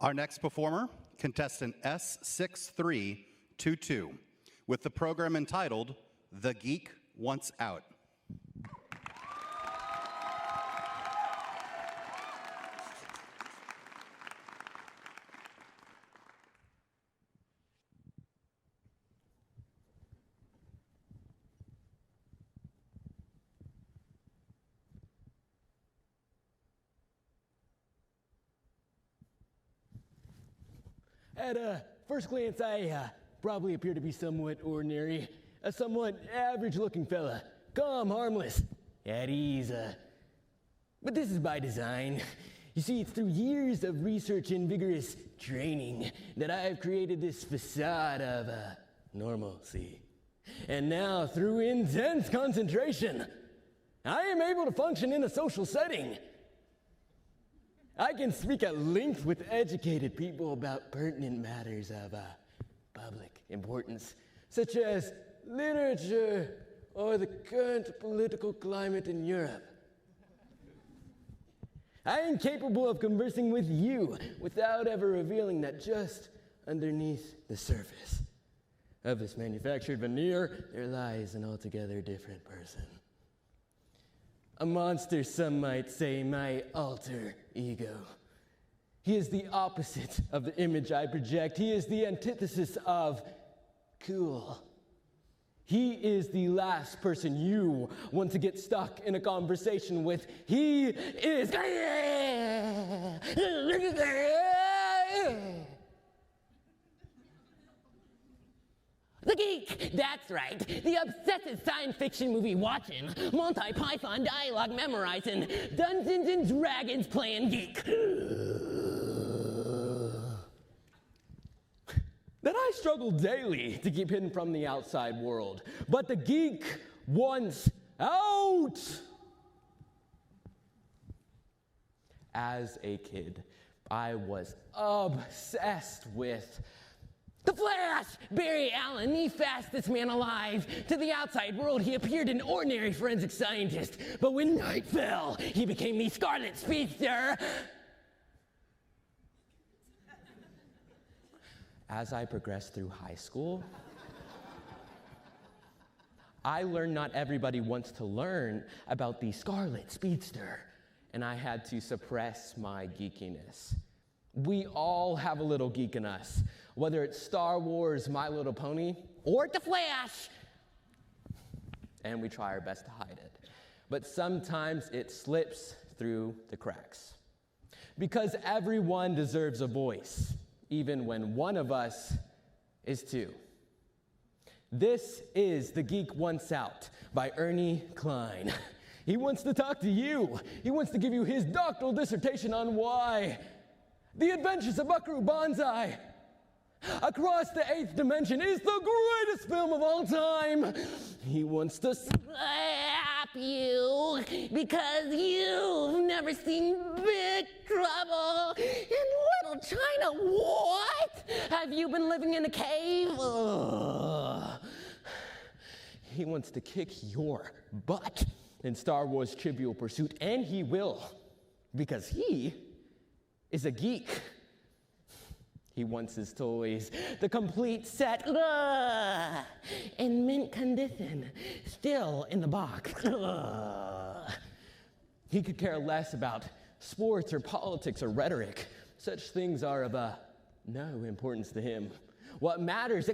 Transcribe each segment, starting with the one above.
Our next performer, contestant S6322, with the program entitled The Geek Wants Out. At first glance, I probably appear to be somewhat ordinary, a somewhat average-looking fella, calm, harmless, at ease. But this is by design. You see, it's through years of research and vigorous training that I've created this facade of normalcy. And now, through intense concentration, I am able to function in a social setting. I can speak at length with educated people about pertinent matters of public importance, such as literature or the current political climate in Europe. I am capable of conversing with you without ever revealing that just underneath the surface of this manufactured veneer, there lies an altogether different person. A monster, some might say, my alter ego. He is the opposite of the image I project. He is the antithesis of cool. He is the last person you want to get stuck in a conversation with. He is... The Geek, that's right. The obsessive science fiction movie watching, Monty Python dialogue memorizing, Dungeons and Dragons playing geek. That I struggle daily to keep hidden from the outside world. But the geek wants out. As a kid, I was obsessed with The Flash! Barry Allen, the fastest man alive. To the outside world, he appeared an ordinary forensic scientist. But when night fell, he became the Scarlet Speedster. As I progressed through high school, I learned not everybody wants to learn about the Scarlet Speedster, and I had to suppress my geekiness. We all have a little geek in us, whether it's Star Wars, My Little Pony, Or The Flash. and we try our best to hide it. But sometimes it slips through the cracks. Because everyone deserves a voice, even when one of us is two. This is The Geek Wants Out by Ernie Klein. He wants to talk to you. He wants to give you his doctoral dissertation on why The Adventures of Buckaroo Banzai Across the Eighth Dimension is the greatest film of all time. He wants to Slap you because you've never seen Big Trouble in Little China. What? Have you been living in a cave? Ugh. He wants to kick your butt in Star Wars Trivial Pursuit, and he will, because he is a geek. He wants his toys, the complete set, in mint condition, still in the box. He could care less about sports or politics or rhetoric. Such things are of no importance to him. What matters,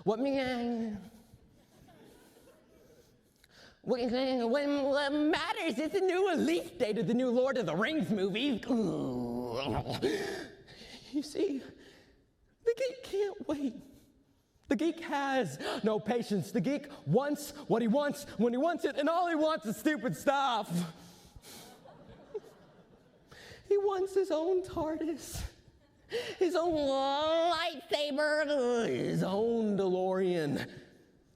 what matters is the new release date of the new Lord of the Rings movie. You see, the geek can't wait. The geek has no patience. The geek wants what he wants when he wants it, and all he wants is stupid stuff. He wants his own TARDIS, his own lightsaber, his own DeLorean.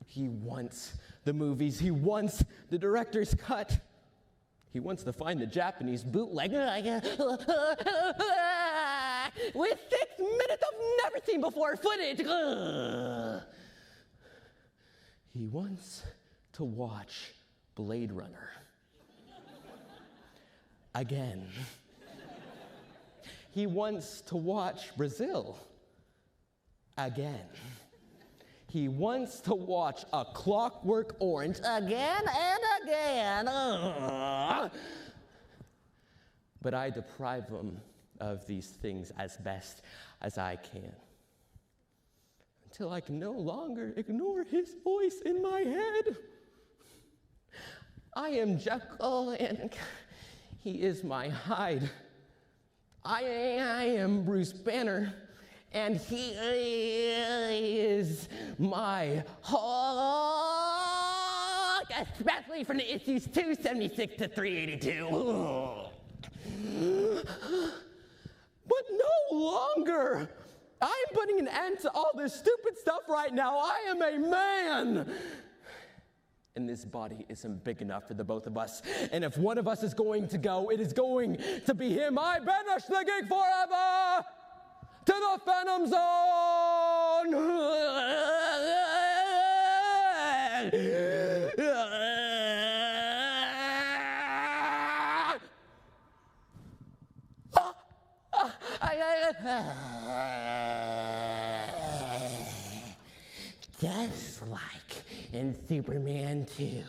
He wants the movies. He wants the director's cut. He wants to find the Japanese bootleg with 6 minutes of never seen before footage. He wants to watch Blade Runner again. He wants to watch Brazil again. He wants to watch A Clockwork Orange again and again. But I deprive him of these things as best as I can, until I can no longer ignore his voice in my head. I am Jekyll and he is my Hyde. I am Bruce Banner and he is my Hulk, especially from the issues 276 to 382. But no longer. I'm putting an end to all this stupid stuff right now. I am a man. And this body isn't big enough for the both of us. And if one of us is going to go, it is going to be him. I banish the geek forever to the Phantom Zone. Just like in Superman 2.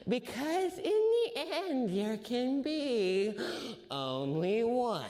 Because in the end, there can be only one.